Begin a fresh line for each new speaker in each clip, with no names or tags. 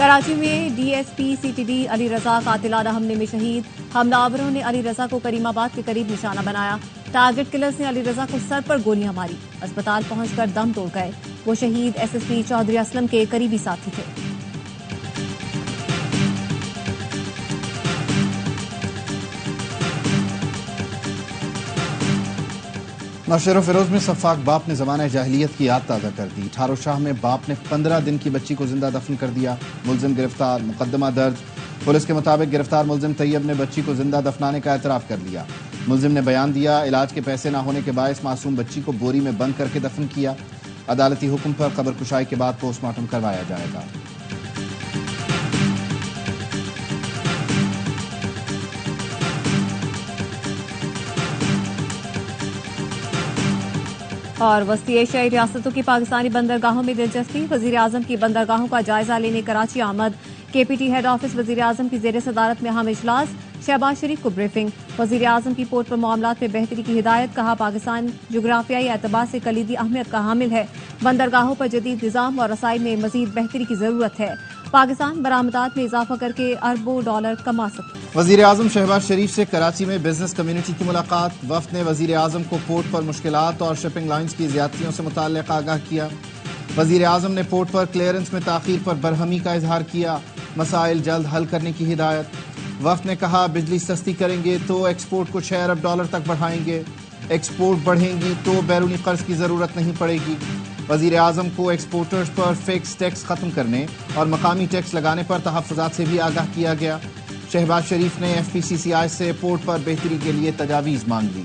کراچی میں D S P C T D Ali Raza قاتلانہ حملے میں شہید، حملہ نے علی رضا کو کریم آباد کے قریب نشانہ بنایا۔ ٹارگٹ کلرز نے علی رضا کو سر پر گولیاں ماری، اسپتال پہنچ کر دم توڑ گئے۔ وہ شہید S S P Chaudhry Aslam کے قریبی ساتھی تھے۔
نوشہر و فیروز میں سفاک باپ نے زمانہ جاہلیت کی یاد تازہ کر دی۔ ٹھارو شاہ میں باپ نے 15 دن کی بچی کو زندہ دفن کر دیا، ملزم گرفتار، مقدمہ درج۔ پولیس کے مطابق گرفتار ملزم طیب نے بچی کو زندہ دفنانے کا اعتراف کر لیا۔ ملزم نے بیان دیا، علاج کے پیسے نہ ہونے کے باعث معصوم بچی کو بوری میں بند کر کے دفن کیا۔ عدالتی حکم پر قبر کشائی کے بعد پوسٹ مارٹم کروایا جائے گا۔
اور وسطی ایشیائی ریاستوں کی پاکستانی بندرگاہوں میں دلچسپی، وزیر اعظم کی بندرگاہوں کا جائزہ لینے کراچی آمد۔ کے پی ٹی ہیڈ آفس وزیر اعظم کی زیر صدارت میں اہم اجلاس، شہباز شریف کو بریفنگ۔ وزیر اعظم کی پورٹ پر معاملات میں بہتری کی ہدایت، کہا پاکستان جغرافیائی اعتبار سے کلیدی اہمیت کا حامل ہے، بندرگاہوں پر جدید نظام اور رسائی میں مزید بہتری کی ضرورت ہے، پاکستان برآمدات میں اضافہ کر کے اربوں ڈالر کما سکتا ہے۔
وزیر اعظم شہباز شریف سے کراچی میں بزنس کمیونٹی کی ملاقات، وفد نے وزیر اعظم کو پورٹ پر مشکلات اور شپنگ لائنز کی زیادتیوں سے متعلق آگاہ کیا۔ وزیر اعظم نے پورٹ پر کلیئرنس میں تاخیر پر برہمی کا اظہار کیا، مسائل جلد حل کرنے کی ہدایت۔ وفد نے کہا بجلی سستی کریں گے تو ایکسپورٹ کو 6 ارب ڈالر تک بڑھائیں گے، ایکسپورٹ بڑھیں گی تو بیرونی قرض کی ضرورت نہیں پڑے گی۔ وزیر اعظم کو ایکسپورٹرز پر فکس ٹیکس ختم کرنے اور مقامی ٹیکس لگانے پر تحفظات سے بھی آگاہ کیا گیا۔ شہباز شریف نے ایف پی سی سی آئی سے پورٹ پر بہتری کے لیے تجاویز مانگ لی۔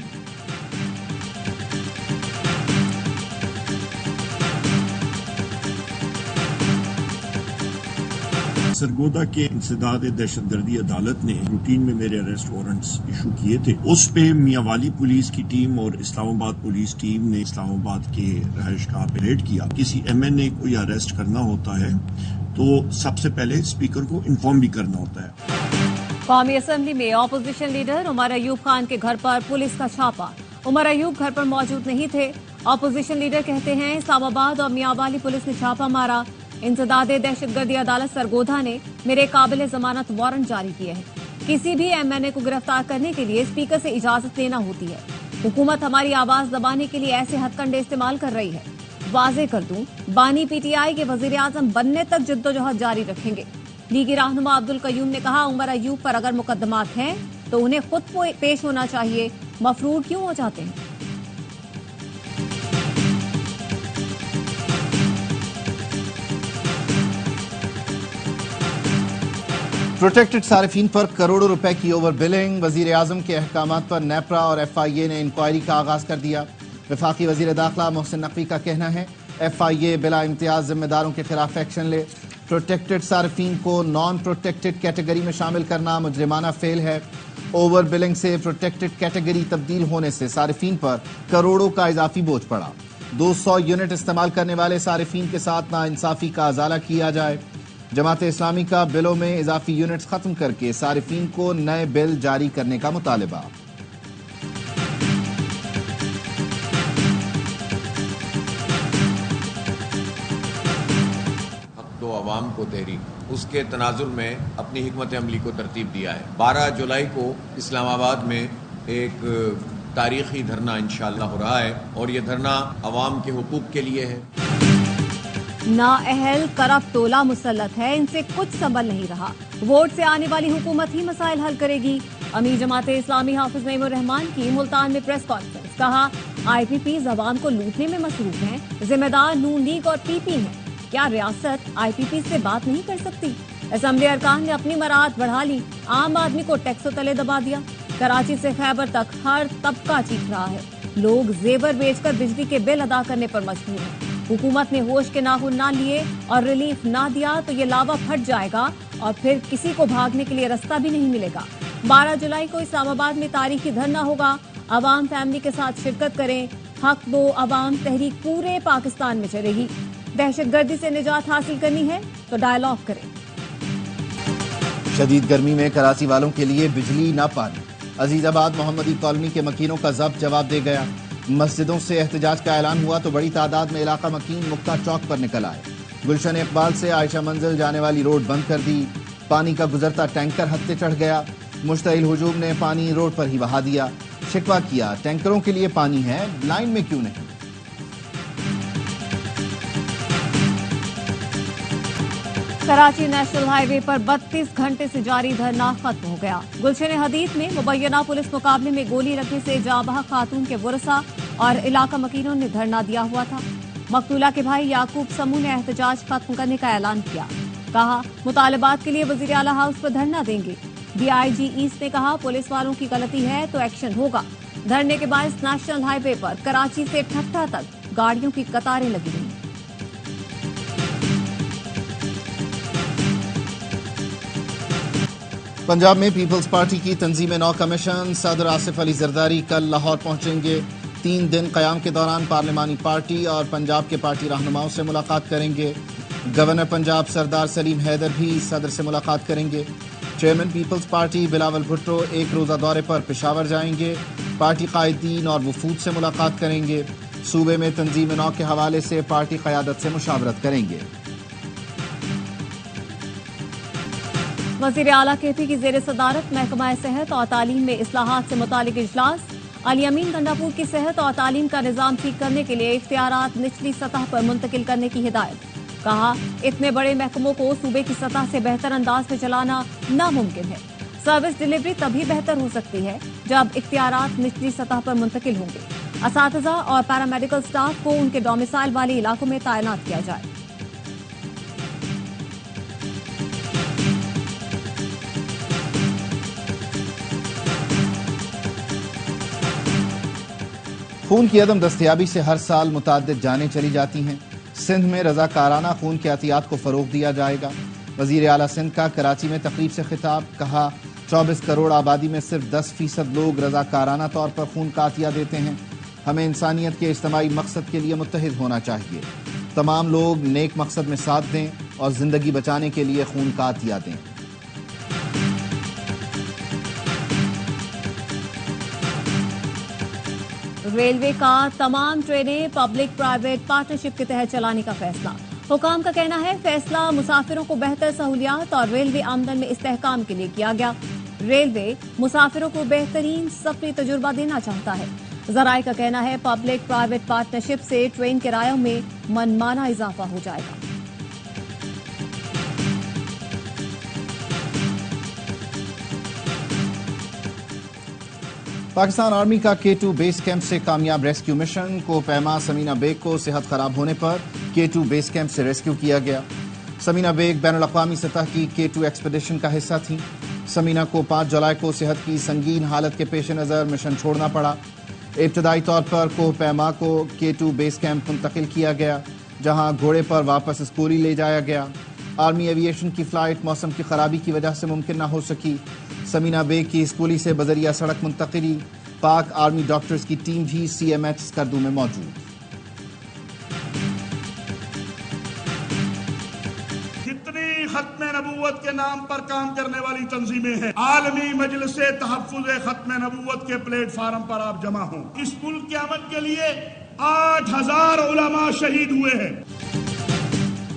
سرگودا کے انسداد دہشت گردی عدالت نے روٹین میں میرے اریسٹ وارنٹس ایشو کیے تھے، اس پہ میاں والی پولیس کی ٹیم اور اسلام آباد پولیس ٹیم نے اسلام آباد کے رہائش گاہ پہ ریڈ کیا۔ کسی ایم این اے کو یہ اریسٹ کرنا ہوتا ہے تو سب سے پہلے اسپیکر کو انفارم بھی کرنا ہوتا ہے۔
قومی اسمبلی میں اپوزیشن لیڈر عمر ایوب خان کے گھر پر پولیس کا چھاپا، عمر ایوب گھر پر موجود نہیں تھے۔ اپوزیشن لیڈر کہتے ہیں اسلام آباد اور میاں والی پولیس نے چھاپا مارا۔ انسداد دہشت گردی عدالت سرگودا نے میرے قابل ضمانت وارنٹ جاری کیے ہیں۔ کسی بھی ایم این اے کو گرفتار کرنے کے لیے اسپیکر سے اجازت لینا ہوتی ہے۔ حکومت ہماری آواز دبانے کے لیے ایسے ہتھ کنڈے استعمال کر رہی ہے۔ واضح کر دوں، بانی پی ٹی آئی کے وزیر اعظم بننے تک جدوجہد جاری رکھیں گے۔ لیگی رہنما عبد القیوم نے کہا عمر ایوب پر اگر مقدمات ہیں تو انہیں خود پیش ہونا چاہیے، مفرور کیوں ہو جاتے ہیں؟
پروٹیکٹڈ صارفین پر کروڑوں روپے کی اوور بلنگ، وزیر اعظم کے احکامات پر نیپرا اور ایف آئی اے نے انکوائری کا آغاز کر دیا۔ وفاقی وزیر داخلہ محسن نقوی کا کہنا ہے ایف آئی اے بلا امتیاز ذمہ داروں کے خلاف ایکشن لے۔ پروٹیکٹڈ صارفین کو نان پروٹیکٹڈ کیٹیگری میں شامل کرنا مجرمانہ فعل ہے۔ اوور بلنگ سے پروٹیکٹڈ کیٹیگری تبدیل ہونے سے صارفین پر کروڑوں کا اضافی بوجھ پڑا۔ 200 یونٹ استعمال کرنے والے صارفین کے ساتھ ناانصافی کا ازالہ کیا جائے۔ جماعت اسلامی کا بلوں میں اضافی یونٹس ختم کر کے صارفین کو نئے بل جاری کرنے کا مطالبہ۔
حق دو عوام کو تحریک، اس کے تناظر میں اپنی حکمت عملی کو ترتیب دیا ہے۔ 12 جولائی کو اسلام آباد میں ایک تاریخی دھرنا انشاءاللہ ہو رہا ہے اور یہ دھرنا عوام کے حقوق کے لیے ہے۔
نااہل کرپٹ ٹولہ مسلط ہے، ان سے کچھ سنبھل نہیں رہا، ووٹ سے آنے والی حکومت ہی مسائل حل کرے گی۔ امیر جماعت اسلامی حافظ نعیم الرحمان کی ملتان میں پریس کانفرنس، کہا آئی پی پی عوام کو لوٹنے میں مصروف ہیں، ذمہ دار نون لیگ اور پی پی ہیں، کیا ریاست آئی پی پی سے بات نہیں کر سکتی؟ اسمبلی ارکان نے اپنی مراعات بڑھا لی، عام آدمی کو ٹیکسوں تلے دبا دیا۔ کراچی سے خیبر تک ہر طبقہ چیخ رہا ہے، لوگ زیور بیچ کر بجلی کے بل ادا کرنے پر مجبور ہیں۔ حکومت نے ہوش کے ناخن نہ لیے اور ریلیف نہ دیا تو یہ لاوا پھٹ جائے گا اور پھر کسی کو بھاگنے کے لیے رستہ بھی نہیں ملے گا۔ 12 جولائی کو اسلام آباد میں تاریخی دھرنا ہوگا، عوام فیملی کے ساتھ شرکت کریں۔ حق دو عوام تحریک پورے پاکستان میں چلے گی، دہشت گردی سے نجات حاصل کرنی ہے تو ڈائیلاگ کریں۔
شدید گرمی میں کراچی والوں کے لیے بجلی نہ پانی، عزیز آباد محمدی کالونی کے مکینوں کا ضبط جواب دے گیا۔ مسجدوں سے احتجاج کا اعلان ہوا تو بڑی تعداد میں علاقہ مکین مکتا چوک پر نکل آئے۔ گلشن اقبال سے عائشہ منزل جانے والی روڈ بند کر دی، پانی کا گزرتا ٹینکر حد پہ چڑھ گیا، مشتعل ہجوم نے پانی روڈ پر ہی بہا دیا، شکوہ کیا ٹینکروں کے لیے پانی ہے، لائن میں کیوں نہیں؟
کراچی نیشنل ہائی وے پر 32 گھنٹے سے جاری دھرنا ختم ہو گیا۔ گلشن حدید میں مبینہ پولیس مقابلے میں گولی لگنے سے جاں بحق خاتون کے ورثاء اور علاقہ مکینوں نے دھرنا دیا ہوا تھا۔ مقتولہ کے بھائی یعقوب سمو نے احتجاج ختم کرنے کا اعلان کیا، کہا مطالبات کے لیے وزیر اعلیٰ ہاؤس پر دھرنا دیں گے۔ ڈی آئی جی ایسٹ نے کہا پولیس والوں کی غلطی ہے تو ایکشن ہوگا۔ دھرنے کے باعث نیشنل ہائی وے پر کراچی سے ٹھٹھہ تک گاڑیوں کی قطاریں لگی ہوئی۔
پنجاب میں پیپلز پارٹی کی تنظیم نو کمیشن صدر آصف علی زرداری کل لاہور پہنچیں گے۔ 3 دن قیام کے دوران پارلیمانی پارٹی اور پنجاب کے پارٹی رہنماؤں سے ملاقات کریں گے۔ گورنر پنجاب سردار سلیم حیدر بھی صدر سے ملاقات کریں گے۔ Chairman Peoples Party Bilawal Bhutto 1 روزہ دورے پر پشاور جائیں گے، پارٹی قائدین اور وفود سے ملاقات کریں گے۔ صوبے میں تنظیم نو کے حوالے سے پارٹی قیادت سے مشاورت کریں گے۔
وزیر اعلیٰ کے پی کی زیر صدارت محکمہ صحت اور تعلیم میں اصلاحات سے متعلق اجلاس۔ علی امین گنڈاپور کی صحت اور تعلیم کا نظام ٹھیک کرنے کے لیے اختیارات نچلی سطح پر منتقل کرنے کی ہدایت۔ کہا اتنے بڑے محکموں کو صوبے کی سطح سے بہتر انداز میں چلانا ناممکن ہے۔ سروس ڈلیوری تبھی بہتر ہو سکتی ہے جب اختیارات نچلی سطح پر منتقل ہوں گے۔ اساتذہ اور پیرامیڈیکل سٹاف کو ان کے ڈومیسائل والے علاقوں میں تعینات کیا جائے۔
خون کی عدم دستیابی سے ہر سال متعدد جانیں چلی جاتی ہیں۔ سندھ میں رضاکارانہ خون کی عطیات کو فروغ دیا جائے گا۔ وزیر اعلیٰ سندھ کا کراچی میں تقریب سے خطاب، کہا 24 کروڑ آبادی میں صرف 10% لوگ رضاکارانہ طور پر خون کا عطیہ دیتے ہیں۔ ہمیں انسانیت کے اجتماعی مقصد کے لیے متحد ہونا چاہیے۔ تمام لوگ نیک مقصد میں ساتھ دیں اور زندگی بچانے کے لیے خون کا عطیہ دیں۔
ریلوے کا تمام ٹرینیں پبلک پرائیویٹ پارٹنرشپ کے تحت چلانے کا فیصلہ۔ حکام کا کہنا ہے فیصلہ مسافروں کو بہتر سہولیات اور ریلوے آمدن میں استحکام کے لیے کیا گیا۔ ریلوے مسافروں کو بہترین سفری تجربہ دینا چاہتا ہے۔ ذرائع کا کہنا ہے پبلک پرائیویٹ پارٹنرشپ سے ٹرین کرایوں میں منمانا اضافہ ہو جائے گا۔
پاکستان آرمی کا K2 بیس کیمپ سے کامیاب ریسکیو مشن کو پیما سمینہ بیگ کو صحت خراب ہونے پر K2 بیس کیمپ سے ریسکیو کیا گیا۔ سمینہ بیگ بین الاقوامی سطح کی K2 ایکسپیڈیشن کا حصہ تھیں۔ سمینہ کو 5 جولائی کو صحت کی سنگین حالت کے پیش نظر مشن چھوڑنا پڑا۔ ابتدائی طور پر کوہ پیما کو K2 بیس کیمپ منتقل کیا گیا، جہاں گھوڑے پر واپس اسکولی لے جایا گیا۔ آرمی ایویشن کی فلائٹ موسم کی خرابی کی وجہ سے ممکن نہ ہو سکی۔ سمینہ بیگ کی اسکولی سے بذریعہ سڑک منتقلی۔ پاک آرمی ڈاکٹرز کی ٹیم بھی CMH اسکردو میں موجود۔
جتنی ختم نبوت کے نام پر کام کرنے والی تنظیمیں ہیں، عالمی مجلس تحفظ ختم نبوت کے پلیٹ فارم پر آپ جمع ہوں۔ اس ملک کے امن کے لیے 8000 علماء شہید ہوئے ہیں۔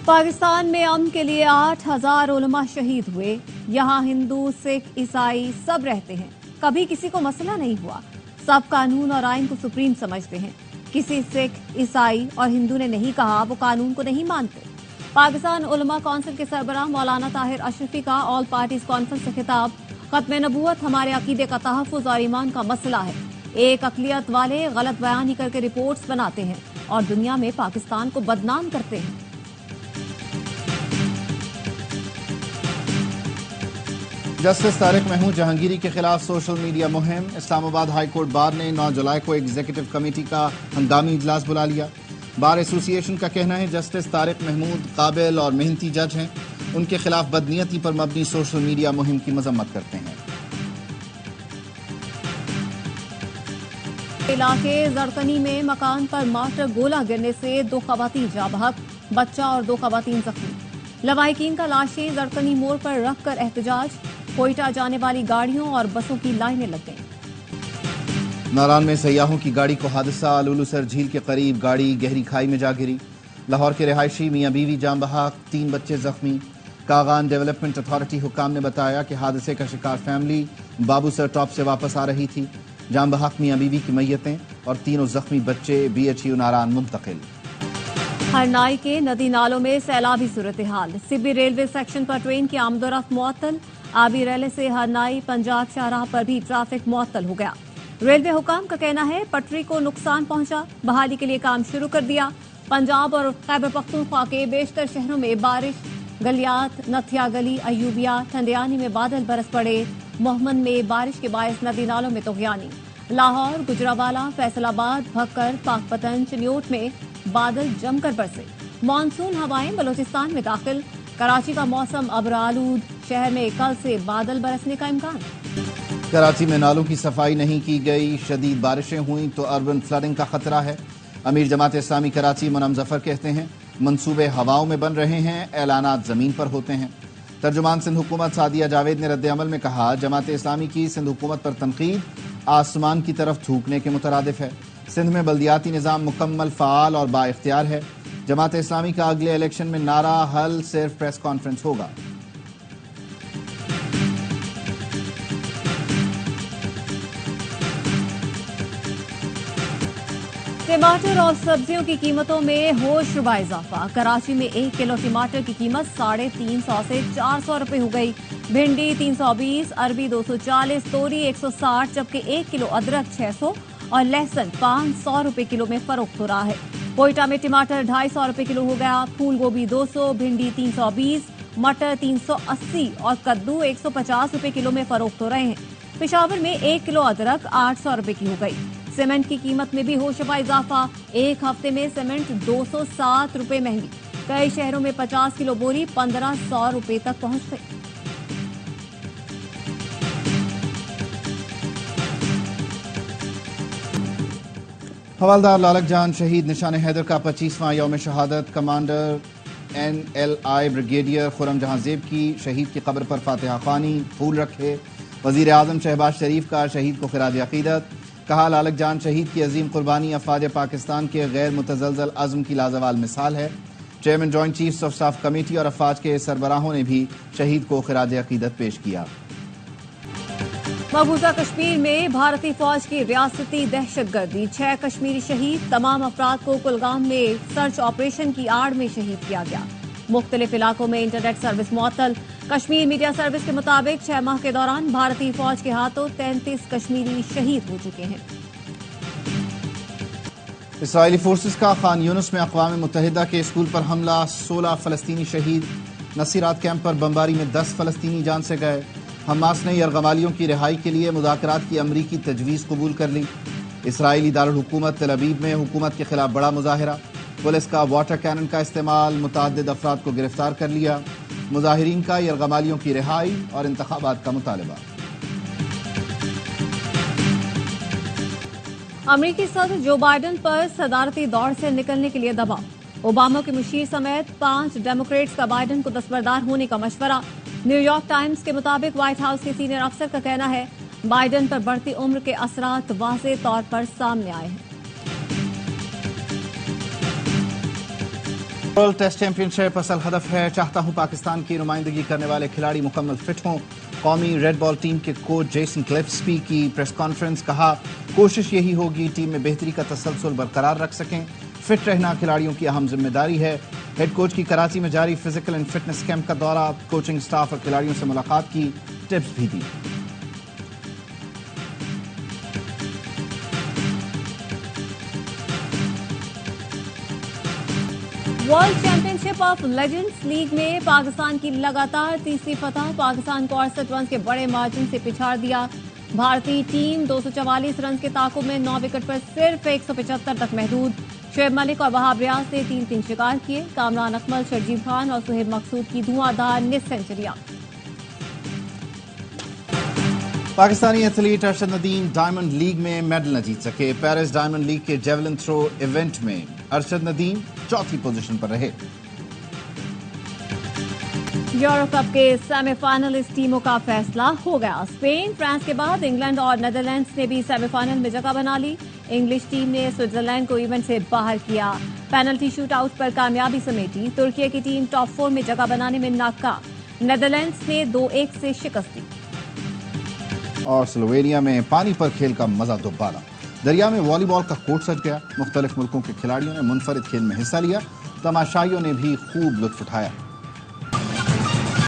پاکستان میں امن کے لیے 8000 علماء شہید ہوئے۔ یہاں ہندو، سکھ، عیسائی سب رہتے ہیں، کبھی کسی کو مسئلہ نہیں ہوا۔ سب قانون اور آئین کو سپریم سمجھتے ہیں۔ کسی سکھ، عیسائی اور ہندو نے نہیں کہا وہ قانون کو نہیں مانتے۔ پاکستان علماء کونسل کے سربراہ مولانا طاہر اشرفی کا آل پارٹیز کانفرنس سے خطاب، ختم نبوت ہمارے عقیدے کا تحفظ اور ایمان کا مسئلہ ہے۔ ایک اقلیت والے غلط بیانی کر کے رپورٹس بناتے ہیں اور دنیا میں پاکستان کو بدنام کرتے ہیں۔
جسٹس طارق محمود جہانگیری کے خلاف سوشل میڈیا مہم۔ اسلام آباد ہائی کورٹ بار نے 9 جولائی کو ایگزیکٹو کمیٹی کا ہنگامی اجلاس بلا لیا۔ بار ایسوسی ایشن کا کہنا ہے جسٹس طارق محمود قابل اور محنتی جج ہیں، ان کے خلاف بدنیتی پر مبنی سوشل میڈیا مہم کی مذمت کرتے ہیں۔
علاقے زرقنی میں مکان پر مارٹر گولہ گرنے سے 2 خواتین جاں بحق، بچہ اور 2 خواتین زخمی۔ لواحقین کا لاشیں زرقنی موڑ پر رکھ کر احتجاج، کوئٹہ جانے والی گاڑیوں اور بسوں کی لائنیں لگ گئیں۔
ناران میں سیاحوں کی گاڑی کو حادثہ، لولو سر جھیل کے قریب گاڑی گہری کھائی میں جا گری۔ لاہور کے رہائشی میاں بیوی جان بحق، 3 بچے زخمی۔ کاغان ڈیولپمنٹ اتھارٹی حکام نے بتایا کہ حادثے کا شکار فیملی بابو سر ٹاپ سے واپس آ رہی تھی۔ جان بحق میاں بیوی کی میتیں اور تینوں زخمی بچے BHU ناران منتقل۔
ہرنائی کے ندی نالوں میں سیلابی صورتحال، سبی ریلوے سیکشن پر ٹرین کی آمد و رفت معطل، آبی ریلے سے ہرنائی پنجاب شاہراہ پر بھی ٹریفک معطل ہو گیا۔ ریلوے حکام کا کہنا ہے پٹری کو نقصان پہنچا، بحالی کے لیے کام شروع کر دیا۔ پنجاب اور خیبر پختونخوا کے بیشتر شہروں میں بارش، گلیات نتھیا گلی، ایوبیہ، ٹھنڈیانی میں بادل برس پڑے، محمد میں بارش کے باعث ندی نالوں میں طغیانی، لاہور، گجرانوالہ، فیصل آباد، بھکر، پاک پتن، چنیوٹ میں بادل جم کر برسے۔ مانسون ہوائیں بلوچستان میں داخل، کراچی کا موسم ابرآلود، شہر میں کل سے بادل برسنے کا امکان۔
کراچی میں نالوں کی صفائی نہیں کی گئی، شدید بارشیں ہوئیں تو اربن فلڈنگ کا خطرہ ہے۔ امیر جماعت اسلامی کراچی منم ظفر کہتے ہیں منصوبے ہواؤں میں بن رہے ہیں، اعلانات زمین پر ہوتے ہیں۔ ترجمان سندھ حکومت سعدیہ جاوید نے رد عمل میں کہا جماعت اسلامی کی سندھ حکومت پر تنقید آسمان کی طرف تھوکنے کے مترادف ہے۔ سندھ میں بلدیاتی نظام مکمل فعال اور با اختیار ہے۔ جماعت اسلامی کا اگلے الیکشن میں نعرہ حل صرف پریس کانفرنس ہوگا۔
ٹماٹر اور سبزیوں کی قیمتوں میں ہوش ربا اضافہ، کراچی میں 1 کلو ٹماٹر کی قیمت 350 سے 400 روپے ہو گئی، بھنڈی 320، عربی 240، توری 160، جبکہ 1 کلو ادرک 600 اور لہسن 500 روپے کلو میں فروخت ہو رہا ہے۔ کوئٹہ میں ٹماٹر 250 روپے کلو ہو گیا، پھول گوبھی 200، بھنڈی 320، مٹر 380 اور کدو 150 روپے کلو میں فروخت ہو رہے ہیں۔ پشاور میں 1 کلو ادرک 800 روپے کی ہو گئی۔ سیمنٹ کی قیمت میں بھی ہوشربا اضافہ، ایک ہفتے میں سیمنٹ 207 روپے مہنگی، کئی شہروں میں 50 کلو بوری 1500 روپے تک پہنچ گئی۔
حوالدار لالک جان شہید نشان حیدر کا 25واں یوم شہادت، کمانڈر NLI بریگیڈیئر خرم جہاں زیب کی شہید کی قبر پر فاتحہ خوانی، پھول رکھے۔ وزیر اعظم شہباز شریف کا شہید کو خراج عقیدت، کہا لالک جان شہید کی عظیم قربانی افواج پاکستان کے غیر متزلزل عزم کی لازوال مثال ہے۔ Chairman joint chiefs of staff committee اور افواج کے سربراہوں نے بھی شہید کو خراج عقیدت پیش کیا۔
مقبوضہ کشمیر میں بھارتی فوج کی ریاستی دہشت گردی، 6 کشمیری شہید، تمام افراد کو کلگام میں سرچ آپریشن کی آڑ میں شہید کیا گیا۔ مختلف علاقوں میں انٹرنیٹ سروس معطل، کشمیر میڈیا سروس کے مطابق 6 ماہ کے دوران بھارتی فوج کے ہاتھوں 33 کشمیری شہید ہو چکے ہیں۔
اسرائیلی فورسز کا خان یونس میں اقوام متحدہ کے اسکول پر حملہ، 16 فلسطینی شہید۔ نصیرات کیمپ پر بمباری میں 10 فلسطینی جان سے گئے۔ حماس نے یرغمالیوں کی رہائی کے لیے مذاکرات کی امریکی تجویز قبول کر لی۔ اسرائیلی دارالحکومت تل ابیب میں حکومت کے خلاف بڑا مظاہرہ، پولیس کا واٹر کینن کا استعمال، متعدد افراد کو گرفتار کر لیا۔ مظاہرین کا یرغمالیوں کی رہائی اور انتخابات کا مطالبہ۔
امریکی صدر جو بائیڈن پر صدارتی دوڑ سے نکلنے کے لیے دباؤ، اوباما کے مشیر سمیت 5 ڈیموکریٹس کا بائیڈن کو دستبردار ہونے کا مشورہ۔ نیو یارک ٹائمز کے مطابق وائٹ ہاؤس کے سینئر افسر کا کہنا ہے بائیڈن پر بڑھتی عمر کے اثرات واضح طور پر سامنے آئے ہیں۔
ورلڈ ٹیسٹ چیمپئن شپ اصل ہدف ہے، چاہتا ہوں پاکستان کی نمائندگی کرنے والے کھلاڑی مکمل فٹ ہوں۔ قومی ریڈ بال ٹیم کے کوچ جیسن گلیسپی کی پریس کانفرنس، کہا کوشش یہی ہوگی ٹیم میں بہتری کا تسلسل برقرار رکھ سکیں، فٹ رہنا کھلاڑیوں کی اہم ذمہ داری ہے۔ ہیڈ کوچ کی کراچی میں جاری فزیکل اینڈ فٹنس کیمپ کا دورہ، کوچنگ سٹاف اور کھلاڑیوں سے ملاقات کی، ٹپس بھی دی۔
World championship of legends league میں پاکستان کی لگاتار تیسری فتح، پاکستان کو 68 رنز کے بڑے مارجن سے پچھاڑ دیا۔ بھارتی ٹیم 244 رنز کے تعاقب میں 9 وکٹ پر صرف 175 تک محدود۔ شعیب ملک اور وہاب ریاض نے 3 شکار کیے، کامران اکمل، شرجیل خان اور سہیب مقصود کی دھواں دھار نصف سنچریاں۔
Pakistani athlete Arshad Nadeem Diamond League میں میڈل نہ جیت سکے، پیرس ڈائمنڈ لیگ کے جیولن تھرو ایونٹ میں ارشد ندیم چوتھی پوزیشن پر رہے۔
یورو کپ کے سیمی فائنلسٹ ٹیموں کا فیصلہ ہو گیا، اسپین، فرانس کے بعد انگلینڈ اور نیدرلینڈز نے بھی سیمی فائنل میں جگہ بنا لی۔ انگلش ٹیم نے سوئٹزرلینڈ کو ایونٹ سے باہر کیا. پینلٹی شوٹ آؤٹ پر کامیابی سمیٹی. ترکی کی ٹیم ٹاپ 4 میں جگہ بنانے میں ناکام. نیدرلینڈز نے 2-1 سے شکست دی.
اور سلووینیا میں پانی پر کھیل کا مزہ دوبارہ. دریا میں والی بال کا کورٹ سج گیا. مختلف ملکوں کے کھلاڑیوں نے منفرد کھیل میں حصہ لیا. تماشائیوں نے بھی خوب لطف اٹھایا.